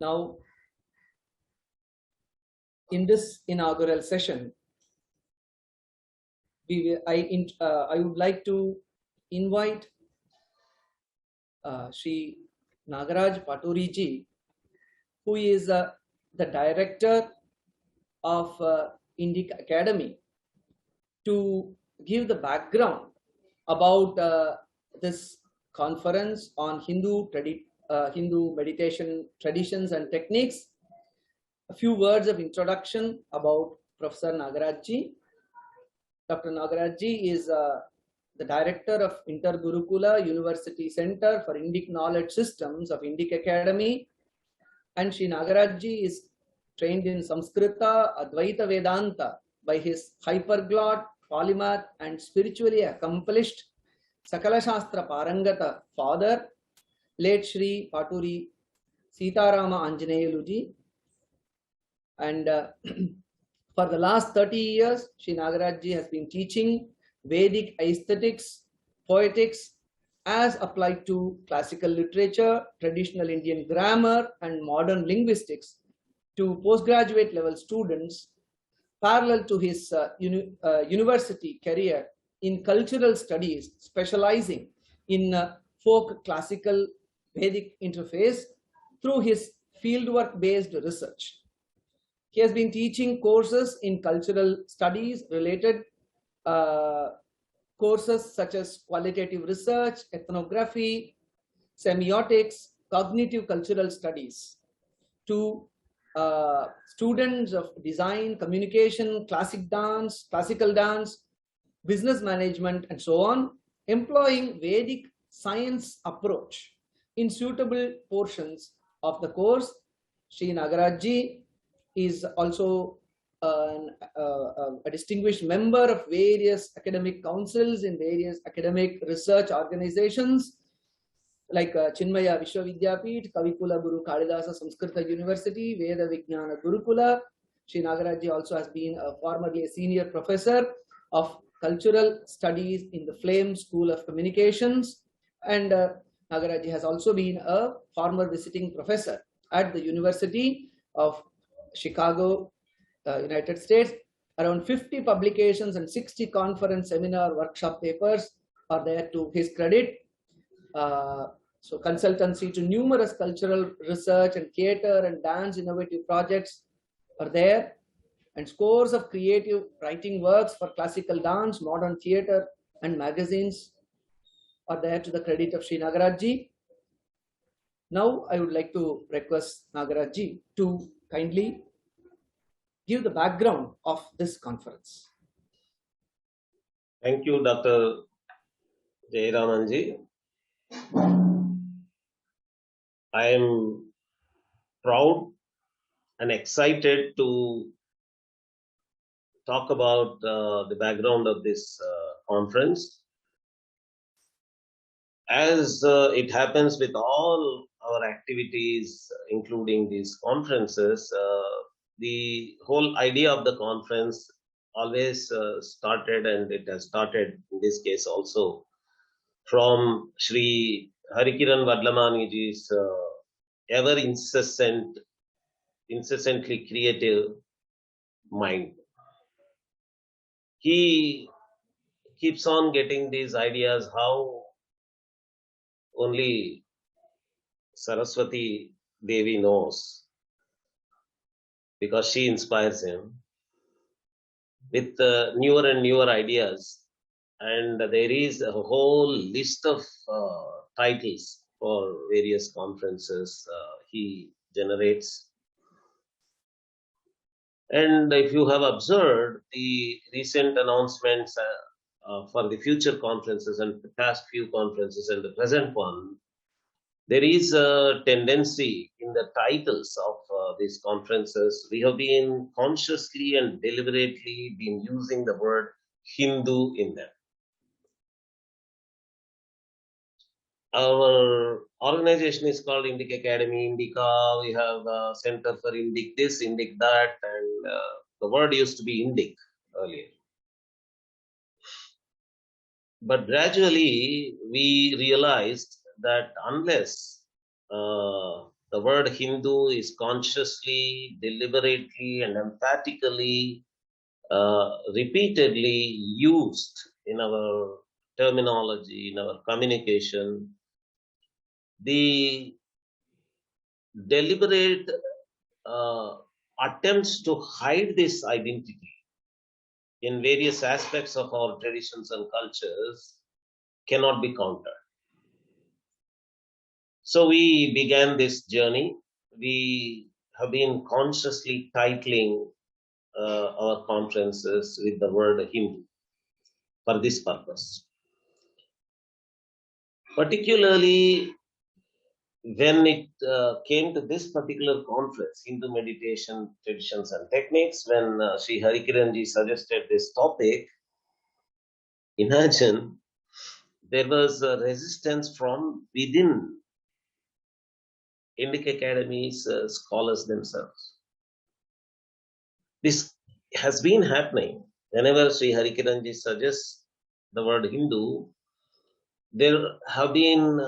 Now, in this inaugural session, I would like to invite Sri Nagaraj Paturi ji, who is the director of Indic Academy, to give the background about this conference on Hindu meditation traditions and techniques. A few words of introduction about Professor Nagaraj ji. Dr. Nagaraj ji is the director of Intergurukula University Center for Indic Knowledge Systems of Indic Academy, and Sri Nagaraj ji is trained in Samskrita, Advaita Vedanta by his hyperglot, polymath and spiritually accomplished Sakala Shastra Parangata father, late Sri Paturi Sitarama Anjaneyulu ji. And for the last 30 years, Sri Nagaraj ji has been teaching Vedic aesthetics, poetics, as applied to classical literature, traditional Indian grammar, and modern linguistics to postgraduate level students, parallel to his university career in cultural studies, specializing in folk classical Vedic interface through his fieldwork-based research. He has been teaching courses in cultural studies related courses such as qualitative research, ethnography, semiotics, cognitive cultural studies to students of design, communication, classical dance, business management, and so on, employing Vedic science approach in suitable portions of the course. Sri Nagaraj ji is also a distinguished member of various academic councils in various academic research organizations like Chinmaya Vishwavidyapeeth, Kavikula Guru Kalidasa Samskrita University, Veda Vijnana Gurukula. Sri Nagaraj ji also has been formerly a senior professor of cultural studies in the Flame School of Communications, and Nagaraj ji has also been a former visiting professor at the University of Chicago, United States. Around 50 publications and 60 conference, seminar, workshop papers are there to his credit. So consultancy to numerous cultural research and theater and dance innovative projects are there, and scores of creative writing works for classical dance, modern theater and magazines are there to the credit of Sri Nagaraj ji. Now I would like to request Nagaraj ji to kindly give the background of this conference. Thank you, Dr. Jayaramanji. I am proud and excited to talk about the background of this conference. As it happens with all our activities, including these conferences, the whole idea of the conference always started, and it has started in this case also, from Sri Harikiran Vadlamaniji's ever incessantly creative mind. He keeps on getting these ideas how only Saraswati Devi knows, because she inspires him with newer and newer ideas. And there is a whole list of titles for various conferences he generates. And if you have observed the recent announcements for the future conferences and the past few conferences and the present one, there is a tendency in the titles of these conferences. We have been consciously and deliberately been using the word Hindu in them. Our organization is called Indic Academy, Indica. We have a Center for Indic this, Indic that, and the word used to be Indic earlier. But gradually we realized that unless The word Hindu is consciously, deliberately, and emphatically repeatedly used in our terminology, in our communication. The deliberate uh, attempts to hide this identity in various aspects of our traditions and cultures cannot be countered. So we began this journey. We have been consciously titling our conferences with the word Hindu for this purpose. Particularly when it came to this particular conference, Hindu meditation traditions and techniques, when Sri Harikiranji suggested this topic, imagine there was a resistance from within Indic Academy's scholars themselves. This has been happening. Whenever Sri Harikiranji suggests the word Hindu, there have been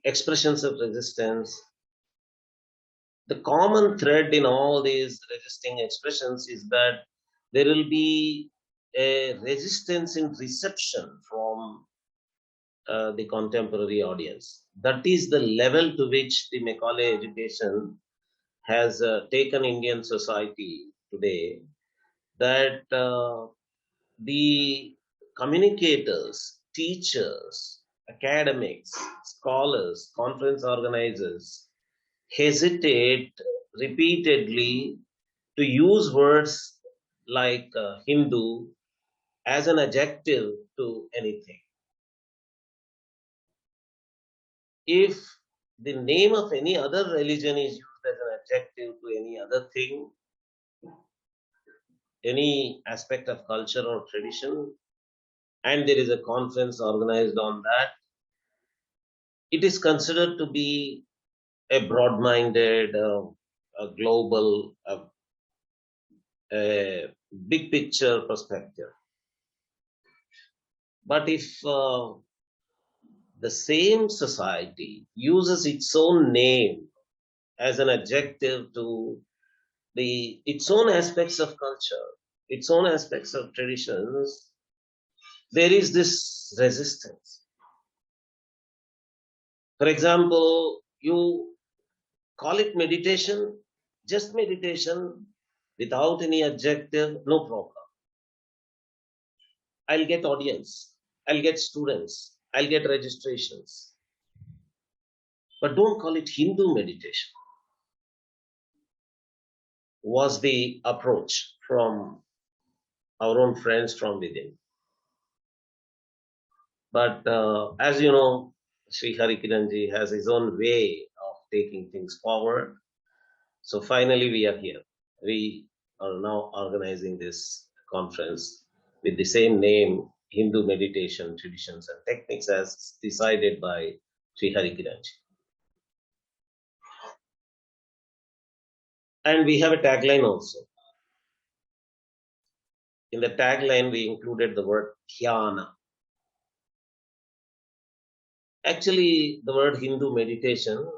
expressions of resistance. The common thread in all these resisting expressions is that there will be a resistance in reception from the contemporary audience. That is the level to which the Macaulay education has taken Indian society today, that the communicators, teachers, academics, scholars, conference organizers hesitate repeatedly to use words like Hindu as an adjective to anything. If the name of any other religion is used as an adjective to any other thing, any aspect of culture or tradition, and there is a conference organized on that, it is considered to be a broad-minded, a global, a big picture perspective. But if the same society uses its own name as an adjective to its own aspects of culture, its own aspects of traditions, there is this resistance. For example, you call it meditation, just meditation, without any adjective, no problem. I'll get audience, I'll get students, I'll get registrations. But don't call it Hindu meditation, was the approach from our own friends from within. But as you know, Sri Harikiranji has his own way of taking things forward. So finally, we are here. We are now organizing this conference with the same name, Hindu Meditation Traditions and Techniques, as decided by Sri Harikiranji. And we have a tagline also. In the tagline, we included the word dhyana. Actually, the word Hindu meditation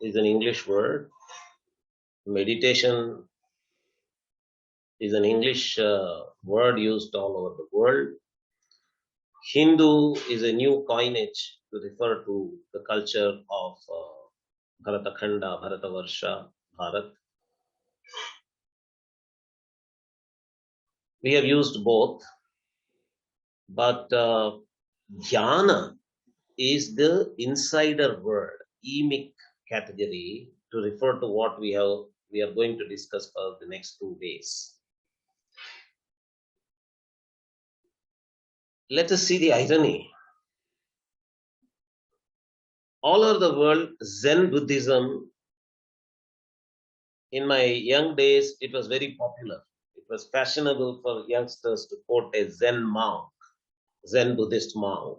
is an English word. Meditation is an English word used all over the world. Hindu is a new coinage to refer to the culture of Bharatakhanda, Bharatavarsha, Bharat. We have used both, but dhyana is the insider word, emic category, to refer to what we are going to discuss for the next 2 days. Let us see the irony. All over the world, Zen Buddhism, in my young days, it was very popular. It was fashionable for youngsters to quote a Zen monk, Zen Buddhist monk.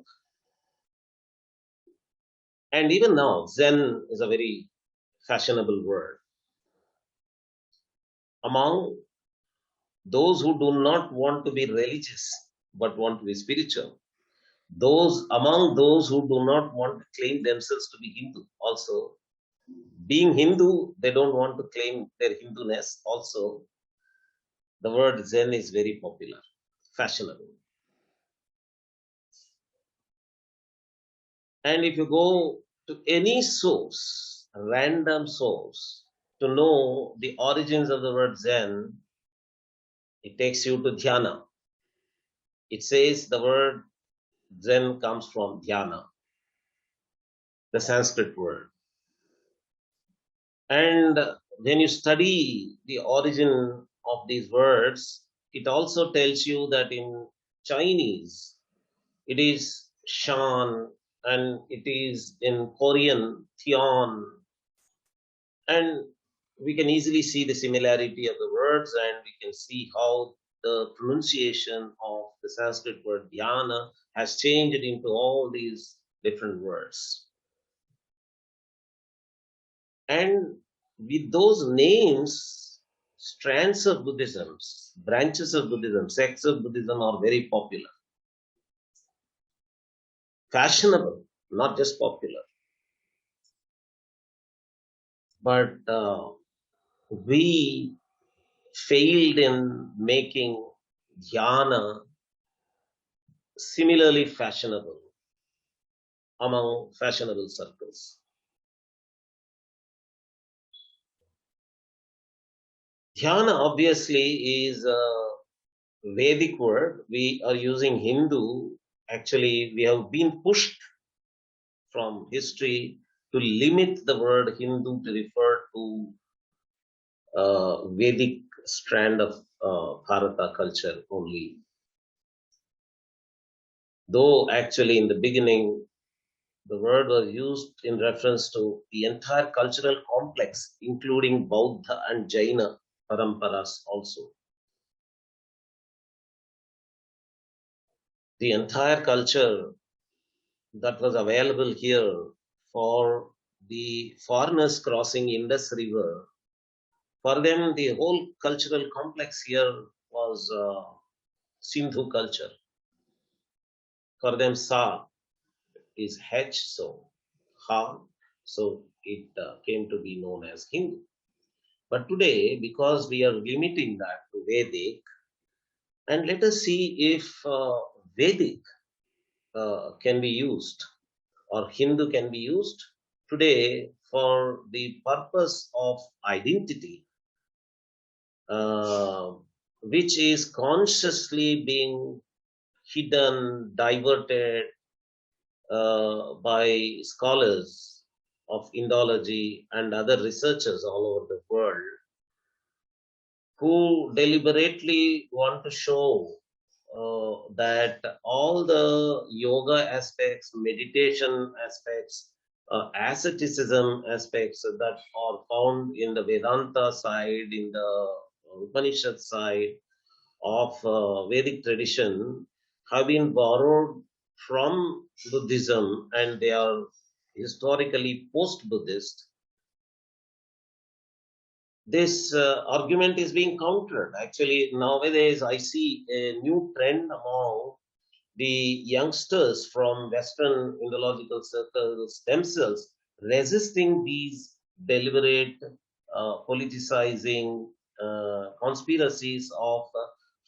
And even now, Zen is a very fashionable word. Among those who do not want to be religious but want to be spiritual, among those who do not want to claim themselves to be Hindu also, Being Hindu, they don't want to claim their Hinduness. Also, the word Zen is very popular, fashionable. And if you go to any source, random source, to know the origins of the word Zen, it takes you to dhyana. It says the word Zen comes from dhyana, the Sanskrit word. And when you study the origin of these words, it also tells you that in Chinese, it is Shan, and it is in Korean, Theon, and we can easily see the similarity of the words, and we can see how the pronunciation of the Sanskrit word dhyana has changed into all these different words. And with those names, strands of Buddhism, branches of Buddhism, sects of Buddhism are very popular, fashionable, not just popular. But we failed in making dhyana similarly fashionable among fashionable circles. Dhyana obviously is a Vedic word. We are using Hindu. Actually, we have been pushed from history to limit the word Hindu to refer to Vedic strand of Bharata culture only. Though actually in the beginning the word was used in reference to the entire cultural complex, including Buddha and Jaina paramparas also. The entire culture that was available here for the foreigners crossing Indus River, for them, the whole cultural complex here was Sindhu culture. For them, Sa is H, so Ha, so it came to be known as Hindu. But today, because we are limiting that to Vedic, and let us see if Vedic can be used or Hindu can be used today for the purpose of identity, uh, which is consciously being hidden, diverted by scholars of Indology and other researchers all over the world who deliberately want to show that all the yoga aspects, meditation aspects, asceticism aspects that are found in the Vedanta side, in the Upanishad side of Vedic tradition, have been borrowed from Buddhism, and they are historically post Buddhist. This argument is being countered. Actually, nowadays I see a new trend among the youngsters from Western Indological circles themselves resisting these deliberate politicizing conspiracies of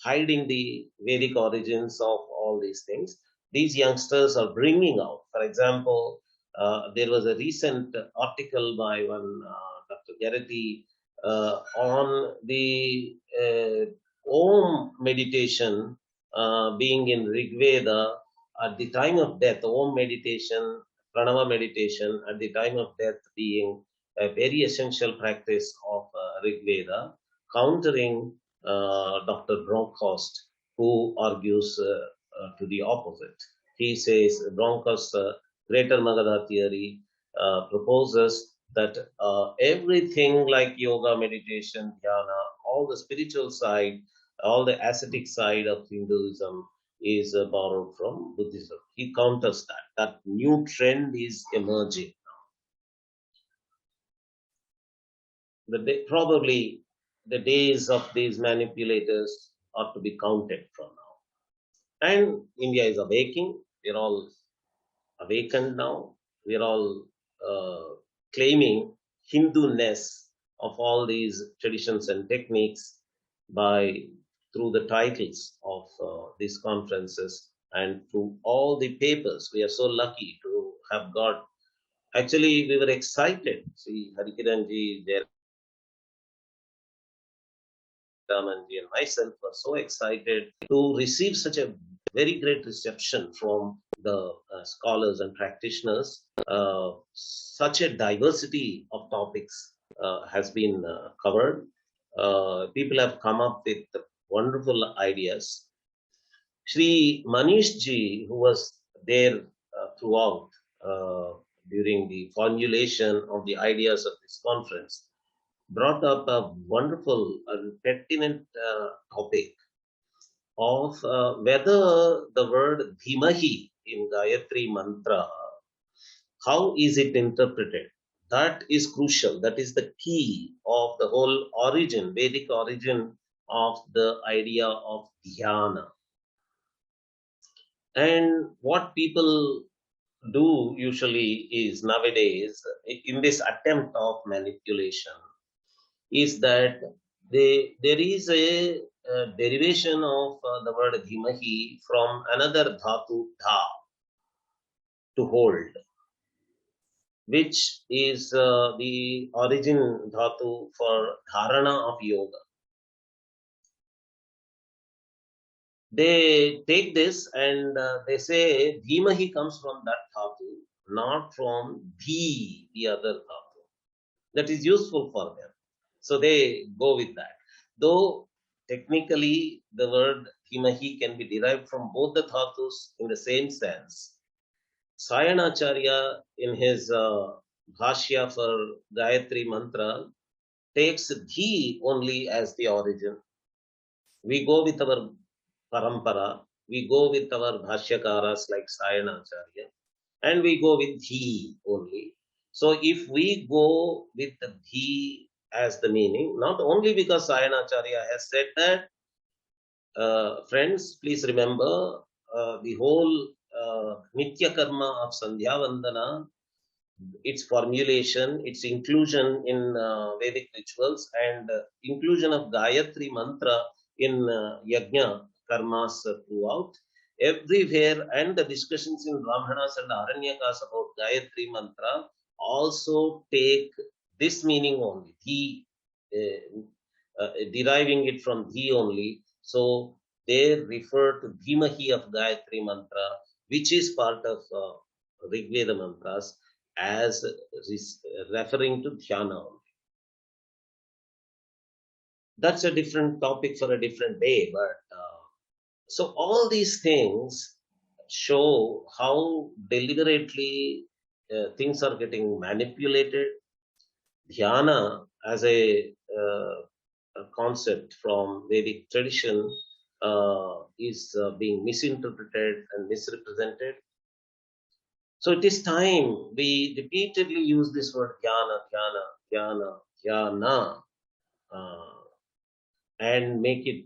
hiding the Vedic origins of all these things. These youngsters are bringing out, for example, there was a recent article by one Dr. Garrity on the Om meditation being in Rig Veda at the time of death, Om meditation, Pranava meditation at the time of death being a very essential practice of Rig Veda, countering Dr. Bronkhorst, who argues to the opposite. He says Bronkhorst's Greater Magadha theory proposes that everything like yoga, meditation, dhyana, all the spiritual side, all the ascetic side of Hinduism is borrowed from Buddhism. He counters that. That new trend is emerging. Probably the days of these manipulators are to be counted from now. And India is awaking. We're all awakened now. We're all claiming Hindu-ness of all these traditions and techniques by through the titles of these conferences and through all the papers. We are so lucky to have got. Actually, we were excited. See, Harikiranji, Ramanji, and myself were so excited to receive such a very great reception from the scholars and practitioners. Such a diversity of topics has been covered. People have come up with wonderful ideas. Shri Manish ji, who was there throughout during the formulation of the ideas of this conference, brought up a wonderful and pertinent topic of whether the word Dhimahi in Gayatri Mantra, how is it interpreted? That is crucial. That is the key of the whole origin, Vedic origin of the idea of dhyana. And what people do usually is nowadays, in this attempt of manipulation, is that there is a derivation of the word dhimahi from another dhatu dha, to hold, which is the origin dhatu for dharana of yoga. They take this and they say dhimahi comes from that dhatu, not from the other dhatu. That is useful for them. So they go with that. Though technically the word dhimahi can be derived from both the dhatus in the same sense. Sayanacharya in his bhashya for Gayatri Mantra takes dhi only as the origin. We go with our parampara, we go with our bhashyakaras like Sayanacharya, and we go with dhi only. So if we go with the dhi as the meaning, not only because Sayanacharya has said that, friends, please remember the whole Nitya Karma of Sandhya Vandana, its formulation, its inclusion in Vedic rituals, and inclusion of Gayatri Mantra in Yajna Karmas throughout, everywhere, and the discussions in Brahmanas and Aranyakas about Gayatri Mantra also take this meaning only, deriving it from the only. So they refer to Dhimahi of Gayatri Mantra, which is part of Rig Veda mantras, as referring to dhyana only. That's a different topic for a different day, but so all these things show how deliberately things are getting manipulated. Dhyana as a concept from Vedic tradition is being misinterpreted and misrepresented. So it is time we repeatedly use this word dhyana, dhyana, dhyana, dhyana, and make it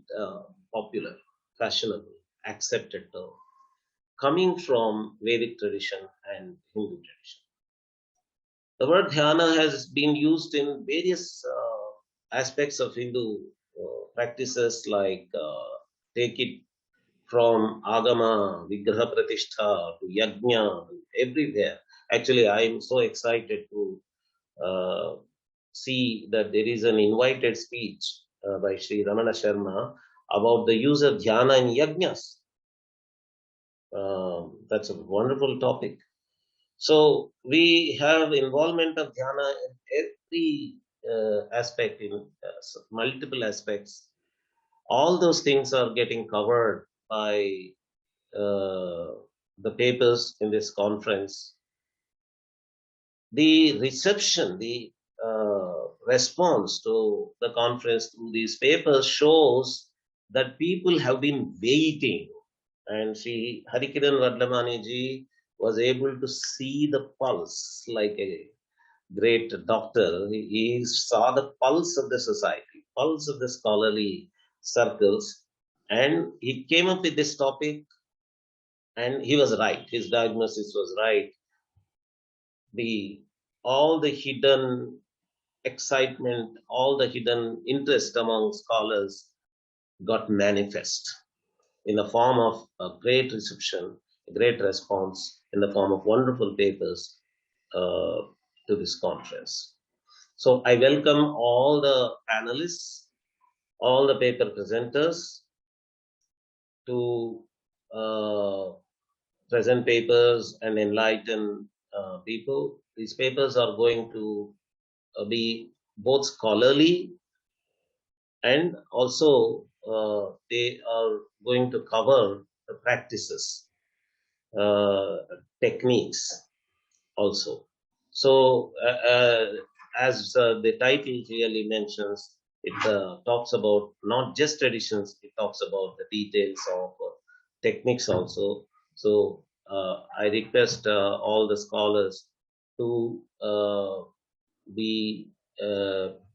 popular, fashionable, accepted term, coming from Vedic tradition and Hindu tradition. The word dhyana has been used in various aspects of Hindu practices, like take it from Agama, Vigraha Pratishtha to Yajna, everywhere. Actually, I am so excited to see that there is an invited speech by Sri Ramana Sharma about the use of dhyana in yajnas. That's a wonderful topic. So we have involvement of dhyana in every aspect, in multiple aspects. All those things are getting covered by the papers in this conference. The reception, the response to the conference through these papers shows that people have been waiting. And Sri Harikiran Vadlamani ji was able to see the pulse like a great doctor. He saw the pulse of the society, pulse of the scholarly circles, and he came up with this topic, and he was right. His diagnosis was right. All the hidden excitement, all the hidden interest among scholars got manifest in the form of a great reception, a great response in the form of wonderful papers uh, to this conference. So I welcome all the panelists, all the paper presenters to present papers and enlighten people. These papers are going to be both scholarly and also they are going to cover the practices, uh, techniques also. So, as the title clearly mentions, it talks about not just traditions, it talks about the details of techniques also. So, I request all the scholars to be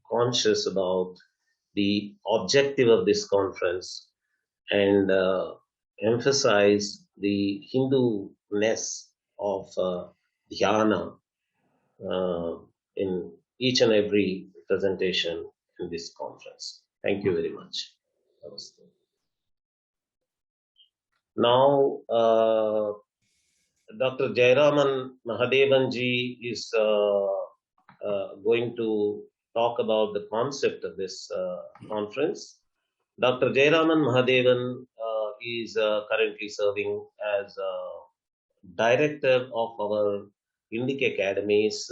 conscious about the objective of this conference and emphasize the Hindu-ness of dhyana uh, in each and every presentation in this conference. Thank you very much. Namaste. Now, Dr. Jayaraman Mahadevan ji is going to talk about the concept of this conference. Dr. Jayaraman Mahadevan is currently serving as director of our Indic Academy's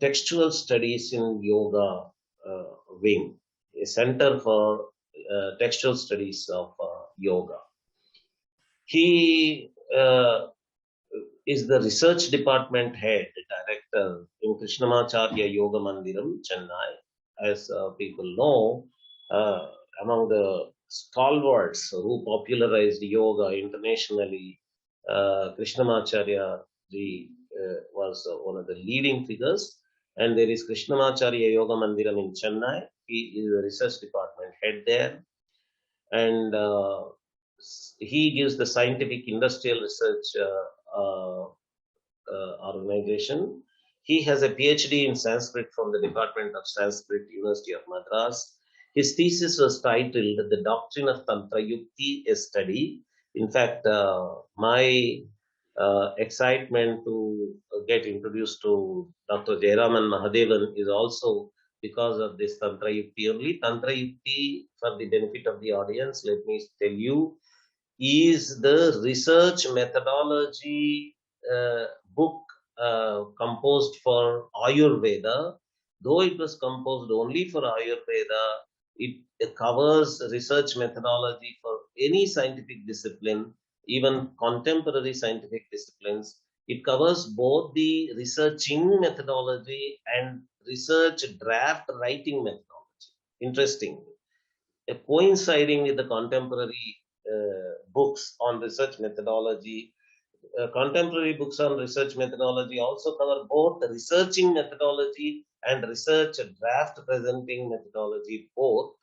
textual studies in yoga wing, a center for textual studies of yoga. He is the research department head director in Krishnamacharya Yoga Mandiram, Chennai. As people know, among the stalwarts who popularized yoga internationally, Krishnamacharya ji was one of the leading figures. And there is Krishnamacharya Yoga Mandiram in Chennai. He is the research department head there. And he gives the scientific industrial research organization. He has a PhD in Sanskrit from the Department of Sanskrit, University of Madras. His thesis was titled "The Doctrine of Tantra Yukti, a Study." In fact, my excitement to get introduced to Dr. Jayaraman Mahadevan is also because of this Tantra Yukti only. Tantra Yukti, for the benefit of the audience, let me tell you, is the research methodology book composed for Ayurveda. Though it was composed only for Ayurveda, it covers research methodology for any scientific discipline, even contemporary scientific disciplines. It covers both the researching methodology and research draft writing methodology. Interesting. Coinciding with the contemporary books on research methodology. Contemporary books on research methodology also cover both the researching methodology and research draft presenting methodology, both.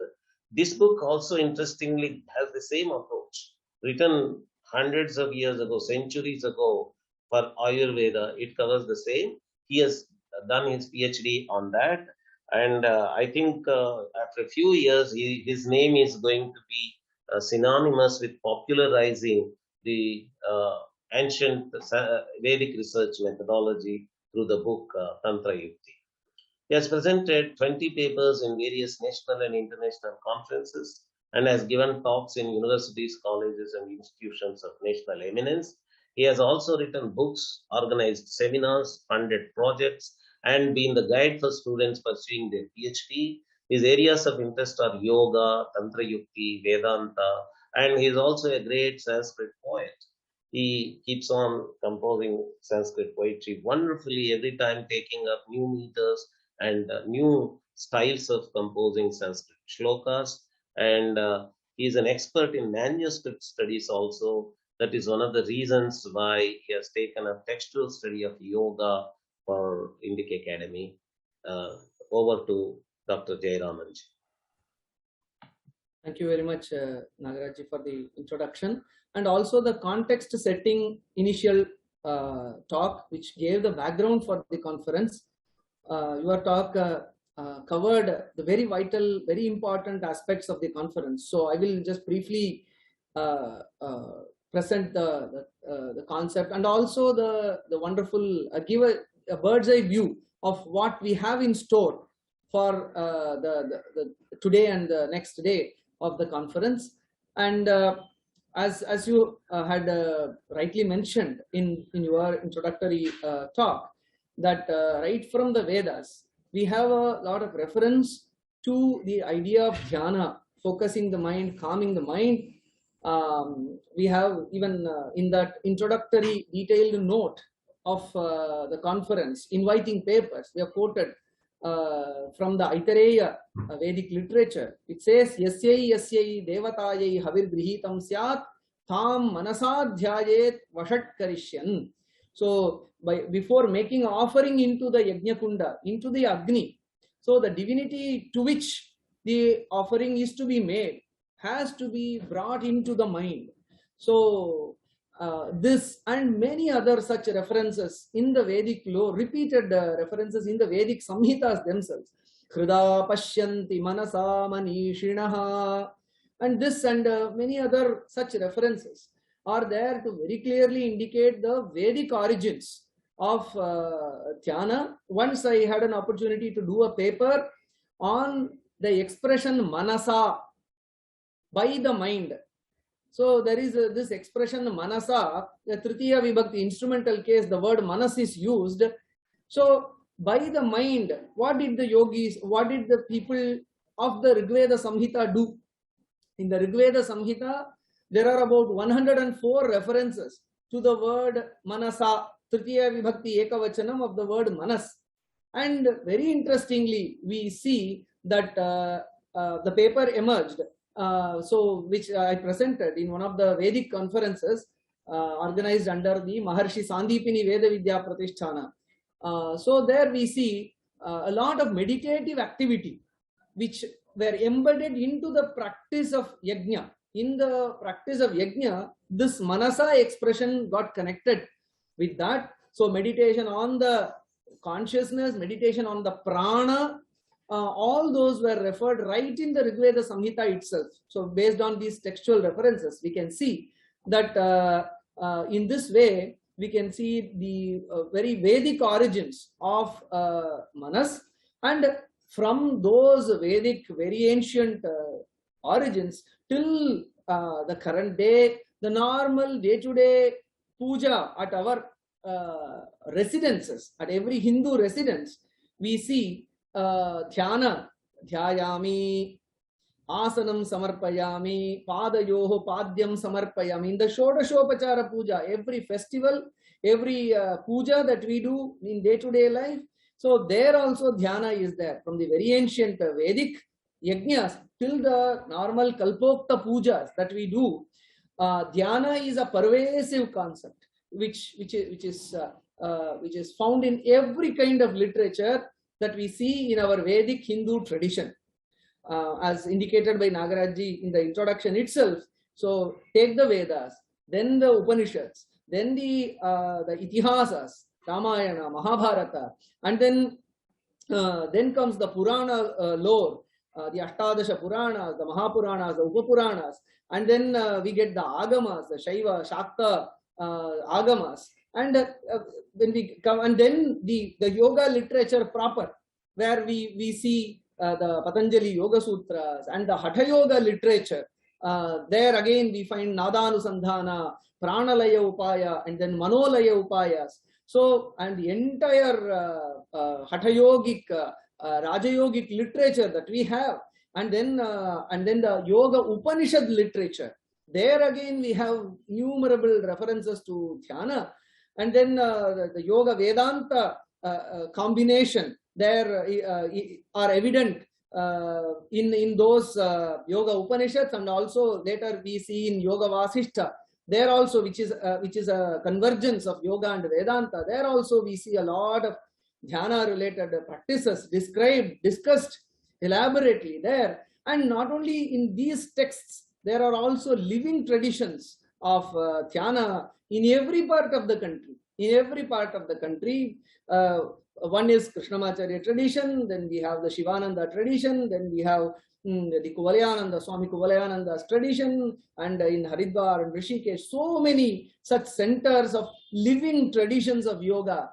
This book also interestingly has the same approach, written hundreds of years ago, centuries ago for Ayurveda. It covers the same. He has done his PhD on that. And I think after a few years, his name is going to be synonymous with popularizing the ancient Vedic research methodology through the book Tantra Yukti. He has presented 20 papers in various national and international conferences and has given talks in universities, colleges, and institutions of national eminence. He has also written books, organized seminars, funded projects, and been the guide for students pursuing their PhD. His areas of interest are yoga, Tantra Yukti, Vedanta, and he is also a great Sanskrit poet. He keeps on composing Sanskrit poetry wonderfully, every time taking up new meters and new styles of composing Sanskrit shlokas. And he is an expert in manuscript studies also. That is one of the reasons why he has taken a textual study of yoga for Indic Academy. Over to Dr. Jayaraman. Thank you very much, Nagaraj, for the introduction and also the context setting initial talk, which gave the background for the conference. your talk covered the very vital, very important aspects of the conference. So I will just briefly present the concept, and also the wonderful give a bird's eye view of what we have in store for the today and the next day of the conference. And as you had rightly mentioned in your introductory talk, that right from the Vedas, we have a lot of reference to the idea of dhyana, focusing the mind, calming the mind. We have even in that introductory detailed note of the conference, inviting papers, we have quoted from the Aitareya Vedic literature. It says, Yasyai devatayai havir grihitam syat tham manasadhyayet vashat karishyan. So before making offering into the Yajna Kunda, into the Agni, so the divinity to which the offering is to be made has to be brought into the mind. So this and many other such references in the Vedic law, repeated references in the Vedic Samhitas themselves. Krida Pashyanti Manasa Manishinaha, and this and many other such references are there to very clearly indicate the Vedic origins of dhyana. Once I had an opportunity to do a paper on the expression manasa, by the mind. So there is this expression manasa, the Tritiya Vibhakti instrumental case, the word manas is used. So by the mind, what did the yogis, what did the people of the Rigveda Samhita do? In the Rigveda Samhita, there are about 104 references to the word manasa, Tritiya Vibhakti Ekavachanam of the word manas. And very interestingly, we see that the paper emerged, so which I presented in one of the Vedic conferences organized under the Maharshi Sandipini Veda Vidya Pratisthana. So there we see a lot of meditative activity which were embedded into the practice of yajna. In the practice of yajna, this manasa expression got connected with that. So meditation on the consciousness, meditation on the prana, all those were referred right in the Rigveda Samhita itself. So based on these textual references, we can see that in this way, we can see the very Vedic origins of manas, and from those Vedic very ancient origins till the current day, the normal day-to-day puja at our residences, at every Hindu residence, we see dhyana, dhyayami, asanam samarpayami, padayoho padyam samarpayami. In the Shodashopachara puja, every festival, every puja that we do in day-to-day life, so there also dhyana is there. From the very ancient Vedic yajnas till the normal kalpokta pujas that we do, dhyana is a pervasive concept which is found in every kind of literature that we see in our Vedic Hindu tradition, as indicated by Nagaraj in the introduction itself. So take the Vedas, then the Upanishads, then the Itihasas, Ramayana, Mahabharata, and then comes the Purana lore, the Ashtadasha Puranas, the Mahapuranas, the Upapuranas, and then we get the Agamas, the Shaiva, Shakta Agamas, and when we come, and then the yoga literature proper, where we see the Patanjali Yoga Sutras and the Hatha Yoga literature. There again we find Nadanusandhana, Pranalaya Upaya, and then Manolaya Upayas. So, and the entire Hatha Yogic, Raja Yogic literature that we have, and then the Yoga Upanishad literature. There again we have innumerable references to dhyana, and then the Yoga Vedanta combination there are evident in those Yoga Upanishads, and also later we see in Yoga Vasishta. There also, which is a convergence of Yoga and Vedanta. There also we see a lot of dhyana related practices described, discussed elaborately there. And not only in these texts, there are also living traditions of dhyana in every part of the country. in every part of the country. One is Krishnamacharya tradition, then we have the Shivananda tradition, then we have the Kuvalayananda, Swami Kuvalayananda's tradition, and in Haridwar and Rishikesh, so many such centers of living traditions of yoga,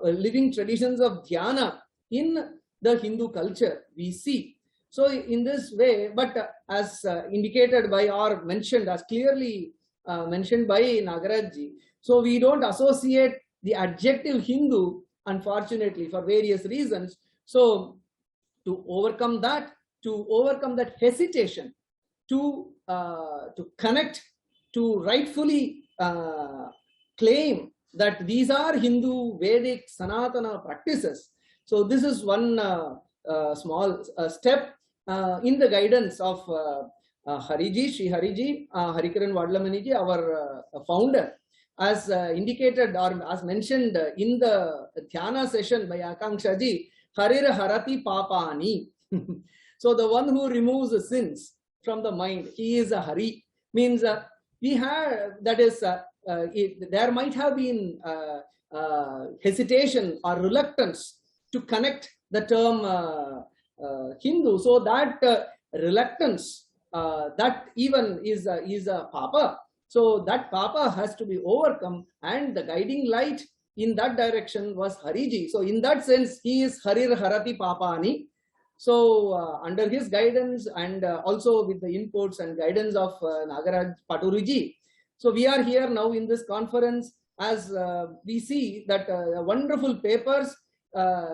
living traditions of dhyana in the Hindu culture we see. So in this way, but as indicated by or mentioned, as clearly mentioned by Nagaraj ji, so we don't associate the adjective Hindu, unfortunately, for various reasons. So to overcome that hesitation, to connect, to rightfully claim that these are Hindu, Vedic, Sanatana practices. So this is one small step in the guidance of Hariji, Sri Hariji, Harikiran Vadlamaniji, our founder, as indicated or as mentioned in the Dhyana session by Akanksha ji, Harir Harati Papani. So the one who removes the sins from the mind, he is a Hari. Means we have, that is, there might have been hesitation or reluctance to connect the term Hindu. So that reluctance, that even is a papa. So that papa has to be overcome, and the guiding light in that direction was Hariji. So in that sense, he is Harir Harati Papani. So under his guidance and also with the inputs and guidance of Nagaraj Paturi ji, so we are here now in this conference, as we see that wonderful papers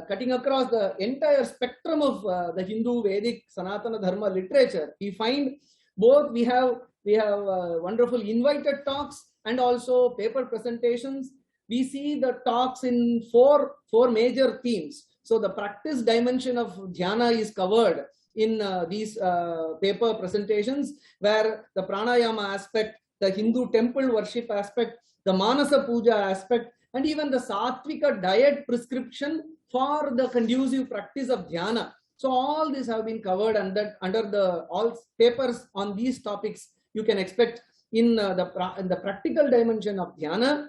cutting across the entire spectrum of the Hindu, Vedic, Sanatana Dharma literature. We find both, we have wonderful invited talks and also paper presentations. We see the talks in four major themes. So the practice dimension of dhyana is covered in these paper presentations, where the pranayama aspect, the Hindu temple worship aspect, the Manasa Puja aspect, and even the Sattvika diet prescription for the conducive practice of dhyana. So all these have been covered under the all papers on these topics you can expect in the practical dimension of dhyana.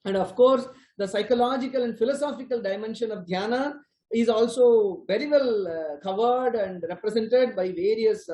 And of course, the psychological and philosophical dimension of dhyana is also very well covered and represented by various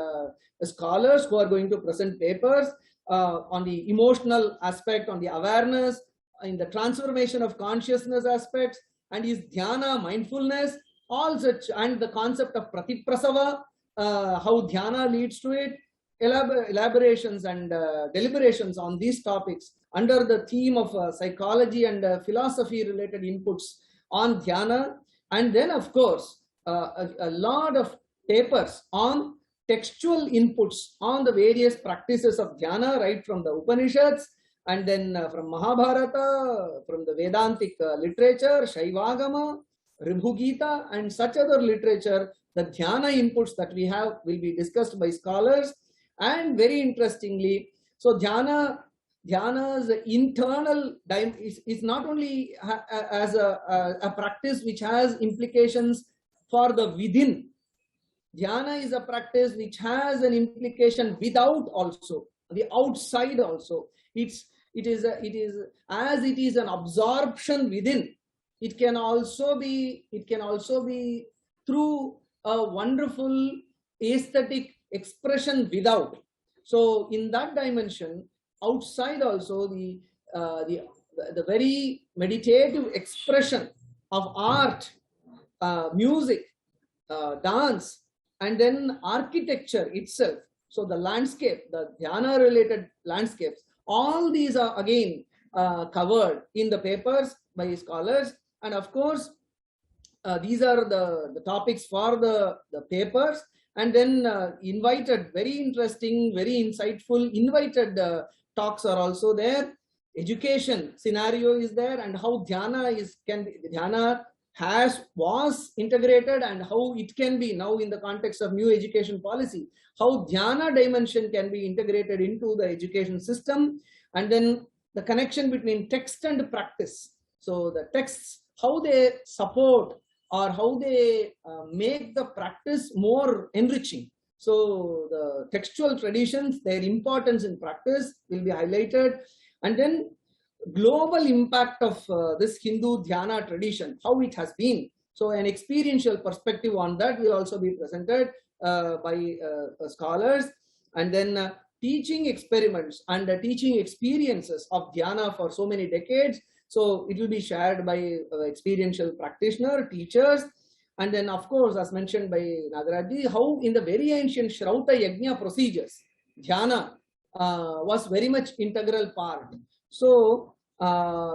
scholars who are going to present papers on the emotional aspect, on the awareness, in the transformation of consciousness aspects, and is dhyana mindfulness, all such, and the concept of pratiprasava, how dhyana leads to it, elaborations and deliberations on these topics under the theme of psychology and philosophy related inputs on dhyana. And then of course a lot of papers on textual inputs on the various practices of dhyana, right from the Upanishads, and then from Mahabharata, from the Vedantic literature, Shaivagama, Ribhu Gita, and such other literature. The dhyana inputs that we have will be discussed by scholars. And very interestingly, so dhyana's internal is not only as a practice which has implications for the within. Dhyana is a practice which has an implication without also, the outside also. It is an absorption within. It can also be through a wonderful aesthetic expression without. So in that dimension, outside also the very meditative expression of art, music, dance, and then architecture itself. So the landscape, the dhyana related landscapes, all these are again covered in the papers by scholars. And of course, these are the topics for the papers. And then invited, very interesting, very insightful, invited talks are also there. Education scenario is there, and how dhyana was integrated, and how it can be now in the context of new education policy, how dhyana dimension can be integrated into the education system. And then the connection between text and practice. So the texts, how they support or how they make the practice more enriching. So the textual traditions, their importance in practice will be highlighted. And then global impact of this Hindu dhyana tradition, how it has been. So an experiential perspective on that will also be presented by scholars, and then teaching experiments and teaching experiences of dhyana for so many decades. So it will be shared by experiential practitioner, teachers, and then of course, as mentioned by Nagaraj, how in the very ancient Shrauta Yajna procedures, dhyana was very much integral part. So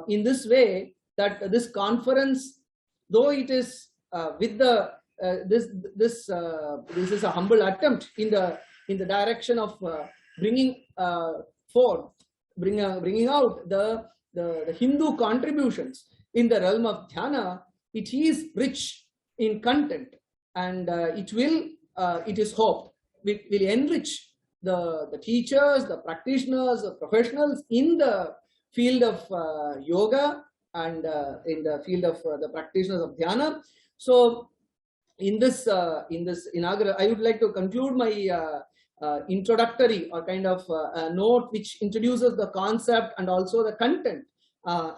in this way, that this conference, though it is with the this is a humble attempt in the direction of bringing forth, bringing out the Hindu contributions in the realm of dhyana. It is rich in content, and it is hoped will enrich the teachers, the practitioners, the professionals in the field of yoga, and in the field of the practitioners of dhyana. So in this inaugural, I would like to conclude my introductory or kind of note which introduces the concept and also the content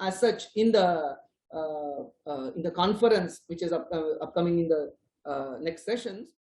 as such in the conference, which is upcoming in the next sessions.